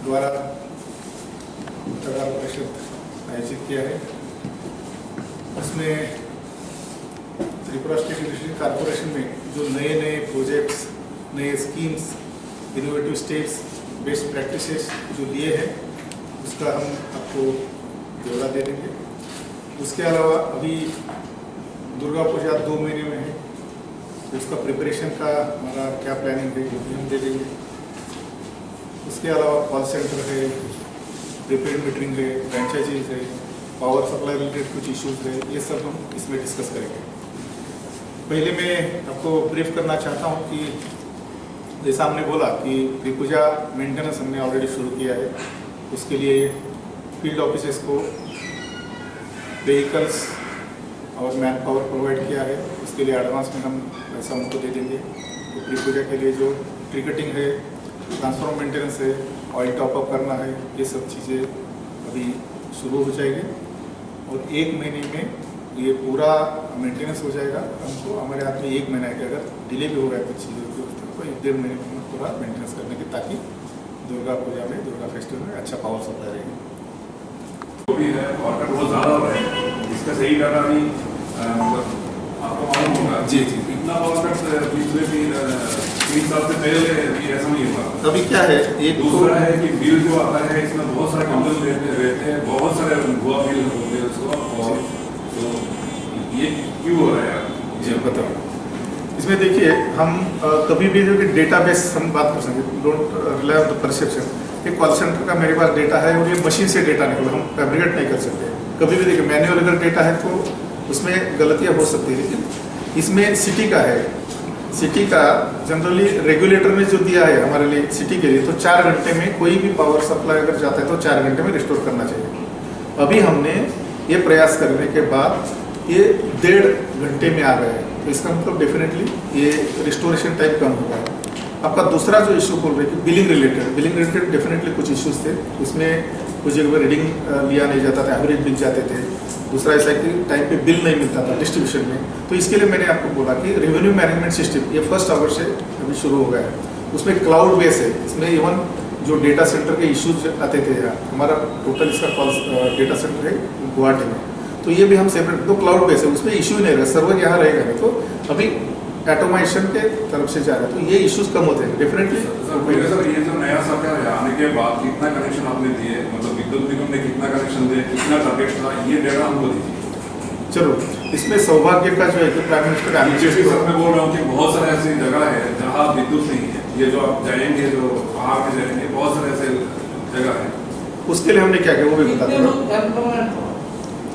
द्वारा तगार परिषद आयोजित किया है। उसमें त्रिपुरा स्टेट इलेक्ट्रिसिटी कॉर्पोरेशन में जो नए नए प्रोजेक्ट्स, नए schemes, innovative states, best practices जो लिए हैं उसका हम आपको ब्यौरा दे देंगे। उसके अलावा अभी दुर्गा पूजा 2 महीने में है, तो उसका प्रिपरेशन का हमारा क्या प्लानिंग है वो भी हम दे देंगे। उसके अलावा कॉल सेंटर है, प्रीपेड मीटरिंग है, फ्रेंचाइजीज है, पावर सप्लाई रिलेटेड कुछ इश्यूज है, ये सब हम इसमें डिस्कस करेंगे। पहले मैं आपको ब्रीफ करना चाहता हूँ कि जैसा हमने बोला कि त्रिपुजा मेंटेनेंस हमने ऑलरेडी शुरू किया है। उसके लिए फील्ड ऑफिसर्स को व्हीकल्स और मैन पावर प्रोवाइड किया है। उसके लिए एडवांस में हम पैसा उनको दे देंगे। तो त्रिपुजा के लिए जो टिकटिंग है, ट्रांसफॉर्मर मेंटेनेंस है, ऑयल टॉपअप करना है, ये सब चीज़ें अभी शुरू हो जाएगी और 1 महीने में ये पूरा मेंटेनेंस हो जाएगा। हमको हमारे हाथ में 1 महीना है कि अगर डिले भी हो गया कुछ चीज़ों की तो 1-1.5 महीने में पूरा मेंटेनेंस करने की, ताकि दुर्गा पूजा में, दुर्गा फेस्टिवल में अच्छा पावर सप्लाई रहेगी। जो भी है और बहुत ज़्यादा हो रहा है, इसका सही डाटा भी आपको मालूम होगा। जी जी, इतना पावर कट पिछले 3 साल से पहले भी ऐसा नहीं हुआ। अभी क्या है, एक दूसरा है कि बिल जो आता है इसमें बहुत सारे कंपनी रहते हैं, बहुत सारे भुआ बिल होते हैं उसको, और तो ये क्यों हो रहा है यार? जी बताओ। इसमें देखिए, हम कभी भी जो कि डेटाबेस हम बात कर सकते, don't rely on the perception. एक कॉल सेंटर का मेरे पास डेटा है और ये मशीन से डेटा निकला, हम फैब्रिकेट नहीं कर सकते। कभी भी देखिए, मैनुअल अगर डेटा है तो उसमें गलतियाँ हो सकती है, लेकिन इसमें सिटी का है। सिटी का जनरली रेगुलेटर ने जो दिया है हमारे लिए सिटी के लिए, तो 4 घंटे में कोई भी पावर सप्लाई अगर जाता है तो 4 घंटे में रिस्टोर करना चाहिए। अभी हमने ये प्रयास करने के बाद ये 1.5 घंटे में आ गए हैं, तो इसका मतलब डेफिनेटली ये रिस्टोरेशन टाइम कम होगा। आपका दूसरा जो इशू बोल रहे हैं कि बिलिंग रिलेटेड डेफिनेटली कुछ इश्यूज थे। उसमें कुछ जगह रीडिंग लिया नहीं जाता था, एवरेज बिल जाते थे। दूसरा ऐसा कि टाइम पे बिल नहीं मिलता था डिस्ट्रीब्यूशन में। तो इसके लिए मैंने आपको बोला कि रेवेन्यू मैनेजमेंट सिस्टम ये 1 अगस्त से अभी शुरू हो गया है। उसमें क्लाउड बेस है। इसमें इवन जो डेटा सेंटर के इश्यूज आते थे, हमारा टोटल इसका डेटा सेंटर है गुवाहाटी में, तो ये भी हम सेपरेट, तो क्लाउड बेस है, उसमें इश्यू नहीं रहेगा, सर्वर यहाँ रहेगा नहीं। तो अभी ऑटोमेशन के तरफ से जा रहे हैं, तो ये इश्यूज कम होते हैं डेफिनेटली। सर ये जो नया सरकार आने के बाद कितना कनेक्शन आपने दिए, मतलब विद्युत निगम ने कितना कनेक्शन दिए, कितना टारगेट था, ये डेटा हमको दीजिए। चलो, इसमें सौभाग्य का जो है कि प्राइम मिनिस्टर मैं बोल रहा हूँ कि बहुत सारे ऐसी जगह है जहाँ विद्युत नहीं है। ये जो आप जाएंगे, जो पहाड़ में जाएंगे, बहुत सारे ऐसे जगह है। उसके लिए हमने क्या किया वो भी बताते हैं,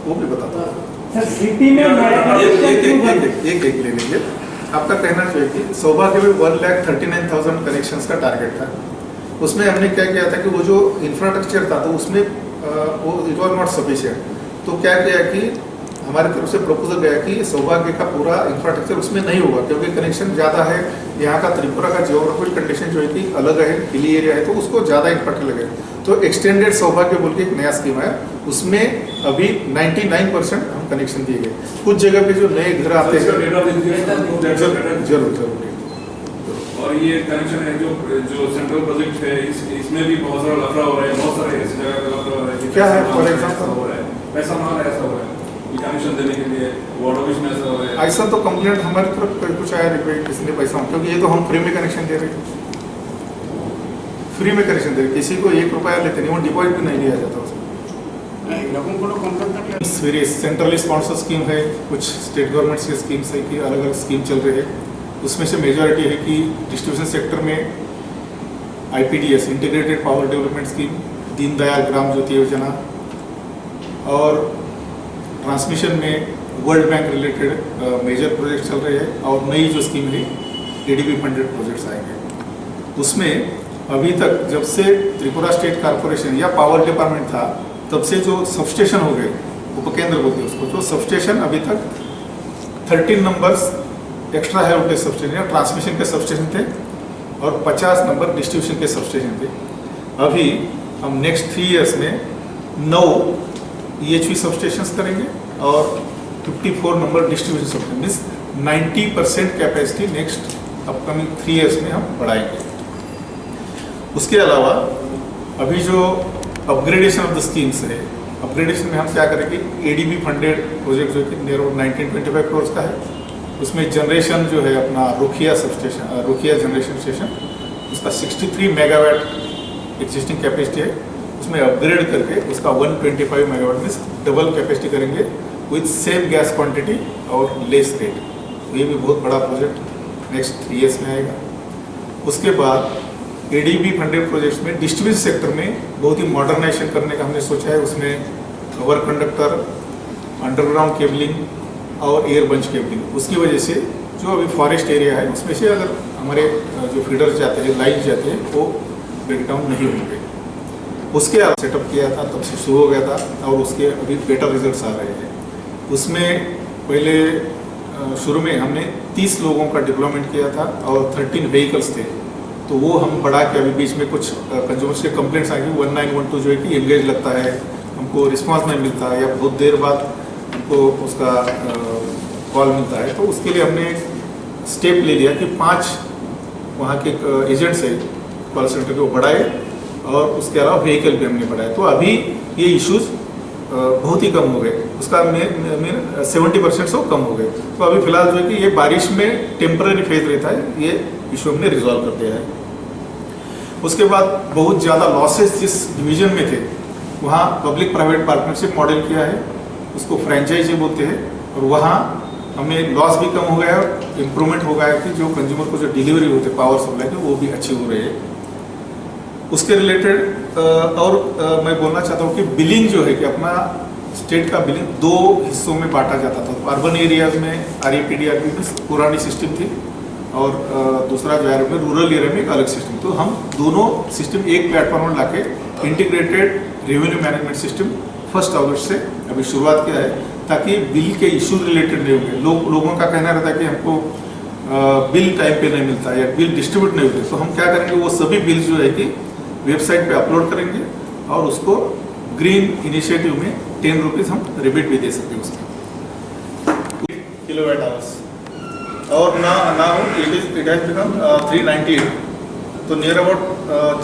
वो भी बताता हूँ। सिटी में एक ले लीजिए। आपका कहना जो है कि सौभाग्य में 1,39,000 कनेक्शंस का टारगेट था। उसमें हमने क्या किया था कि वो जो इंफ्रास्ट्रक्चर था तो उसमें वो इट वॉज नॉट सफिशिएंट। तो क्या किया कि हमारी तरफ से प्रपोजल गया कि सौभाग्य का पूरा इंफ्रास्ट्रक्चर उसमें नहीं होगा, क्योंकि कनेक्शन ज़्यादा है। यहाँ का त्रिपुरा का जियोग्राफिकल कंडीशन जो है कि अलग है, हिली एरिया है, तो उसको ज़्यादा इम्पैक्ट लगेगा। तो एक्सटेंडेड सौभाग्य बोल के एक नया स्कीम है, उसमें अभी 99% हम कनेक्शन दिए गए। कुछ जगह पे जो नए घर आते हैं जरूर। और ये कनेक्शन है जो सेंट्रल प्रोजेक्ट है, इसमें भी बहुत सारा लफड़ा हो रहा है, बहुत सारे ऐसी जगह का लफड़ा हो रहा है। क्या है फॉर एग्जाम्पल हो रहा है, पैसा मांग ऐसा हो रहा है कनेक्शन देने के लिए, वाटर ऑफिस में ऐसा हो रहा है। ऐसा तो कंप्लेंट हमारी तरफ कुछ आया नहीं किसने पैसा, क्योंकि ये तो हम फ्री में कनेक्शन दे रहे थे, फ्री में कनेक्शन दे रहे, किसी को 1 रुपया लेते नहीं, वो डिपॉजिट भी नहीं लिया जाता उसमें। वेरी सेंट्रली स्पॉन्सर स्कीम है, कुछ स्टेट गवर्नमेंट की स्कीम्स है कि अलग अलग स्कीम चल रही है। उसमें से मेजॉरिटी है कि डिस्ट्रीब्यूशन सेक्टर में IPDS integrated power development scheme, Deendayal Gram Jyoti Yojana, और ट्रांसमिशन में World Bank related major project चल रहे हैं। और नई जो स्कीम है ADB फंडेड प्रोजेक्ट्स आएंगे। उसमें अभी तक जब से त्रिपुरा स्टेट कॉर्पोरेशन या पावर डिपार्टमेंट था, तब से जो सबस्टेशन हो गए, उपकेंद्र बोलते हैं उसको, जो सबस्टेशन अभी तक 13 numbers extra high voltage substation या ट्रांसमिशन के सबस्टेशन थे और 50 नंबर डिस्ट्रीब्यूशन के सबस्टेशन थे। अभी हम नेक्स्ट 3 ईयर्स में 9 EHV सबस्टेशंस करेंगे और 54 number distribution substation, means 90% capacity next upcoming 3 years में हम बढ़ाएंगे। उसके अलावा अभी जो अपग्रेडेशन ऑफ द स्कीम्स है, अपग्रेडेशन में हम क्या करेंगे, एडीबी फंडेड प्रोजेक्ट जो कि नियर अबाउट 1925 करोड़ का है, उसमें जनरेशन जो है अपना रुखिया सबस्टेशन, रुखिया जनरेशन स्टेशन, उसका 63 मेगावाट एग्जिस्टिंग कैपेसिटी है, उसमें अपग्रेड करके उसका 125 मेगावाट में डबल कैपेसिटी करेंगे विथ सेम गैस क्वांटिटी और लेस रेट। ये भी बहुत बड़ा प्रोजेक्ट नेक्स्ट 3 ईयर्स में आएगा। उसके बाद एडीबी फंडेड प्रोजेक्ट्स में डिस्ट्रीब्यूशन सेक्टर में बहुत ही मॉडर्नाइजेशन करने का हमने सोचा है। उसमें ओवर कंडक्टर, अंडरग्राउंड केबलिंग और एयर बंच केबलिंग, उसकी वजह से जो अभी फॉरेस्ट एरिया है उसमें से अगर हमारे जो फीडर्स जाते हैं, लाइन जाते हैं, वो ब्रेकडाउन नहीं होंगे। उसके सेटअप किया था, तब से शुरू हो गया था और उसके अभी बेटर रिजल्ट्स आ रहे हैं। उसमें पहले शुरू में हमने 30 लोगों का डिप्लॉयमेंट किया था और 13 व्हीकल्स थे, तो वो हम बढ़ा के अभी बीच में कुछ कंज्यूमर्स के कंप्लेंट्स आई कि 1912 जो है कि एंगेज लगता है, हमको रिस्पांस नहीं मिलता है या बहुत देर बाद हमको उसका कॉल मिलता है। तो उसके लिए हमने स्टेप ले लिया कि 5 वहाँ के एजेंट्स है कॉल सेंटर के, वो बढ़ाए और उसके अलावा व्हीकल भी हमने बढ़ाए। तो अभी ये इश्यूज़ बहुत ही कम हो गए, उसका मेन 70% से कम हो गए। तो अभी फिलहाल जो है कि ये बारिश में टेम्पररी फेज रहता है, ये इशू हमने रिजॉल्व कर दिया है। उसके बाद बहुत ज़्यादा लॉसेस जिस डिवीजन में थे वहाँ पब्लिक प्राइवेट पार्टनरशिप मॉडल किया है, उसको फ्रेंचाइजी बोलते हैं, और वहाँ हमें लॉस भी कम हो गया है, इम्प्रूवमेंट हो गया है कि जो कंज्यूमर को जो डिलीवरी होते पावर सप्लाई की वो भी अच्छी हो रही है। उसके रिलेटेड मैं बोलना चाहता हूँ कि बिलिंग जो है कि अपना स्टेट का बिलिंग 2 हिस्सों में बांटा जाता था। तो अर्बन एरियाज में REPDRP की पुरानी सिस्टम थी और दूसरा जो है रूरल एरिया में एक अलग सिस्टम। तो हम दोनों सिस्टम एक प्लेटफॉर्म में लाके इंटीग्रेटेड रेवेन्यू मैनेजमेंट सिस्टम 1 अगस्त से अभी शुरुआत किया है, ताकि बिल के इश्यूज रिलेटेड नहीं होंगे। लोगों का कहना रहता है कि हमको बिल टाइम पे नहीं मिलता है या बिल डिस्ट्रीब्यूट नहीं होते। तो हम क्या करेंगे, वो सभी बिल्स जो है कि वेबसाइट पे अपलोड करेंगे और उसको ग्रीन इनिशिएटिव में 10 रुपीज़ हम रिबेट भी दे सकते हैं उसके किलोवाट आवर्स, और ना हो इट हैज बिकम 398। तो नियर अबाउट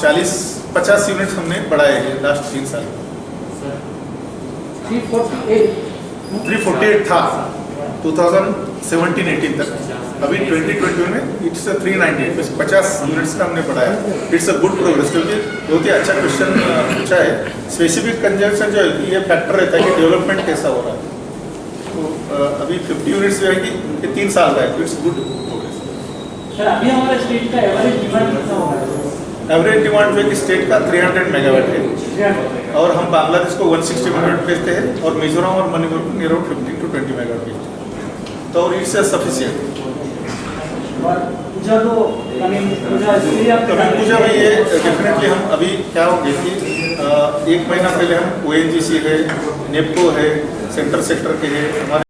40-50 यूनिट्स हमने बढ़ाए हैं लास्ट 3 साल। 348 था 2017-18 तक, अभी 2020 में इट्स 398, 50 यूनिट्स का हमने बढ़ाया। इट्स अ गुड प्रोग्रेस, क्योंकि बहुत ही अच्छा क्वेश्चन पूछा है। स्पेसिफिक कंजम्पशन जो है ये फैक्टर रहता है कि डेवलपमेंट कैसा हो रहा है। तो अभी 50 यूनिट्स जो है कि 3 साल का है, इट्स गुड प्रोग्रेस। सर अभी हमारे स्टेट का एवरेज डिमांड कितना होगा? एवरेज डिमांड जो है कि स्टेट का 300 मेगावाट है और हम बांग्लादेश को 160 मेगावाट भेजते हैं और मिजोरम और मणिपुर को नियर 15 to 20 मेगावाट भेजते हैं। तो इट्स सफिशिएंट। पूजा तो पूजा में ये डेफिनेटली हम अभी क्या होंगे कि 1 महीना पहले हम ONGC है, नेपको है, सेंट्रल सेक्टर के है, हमारे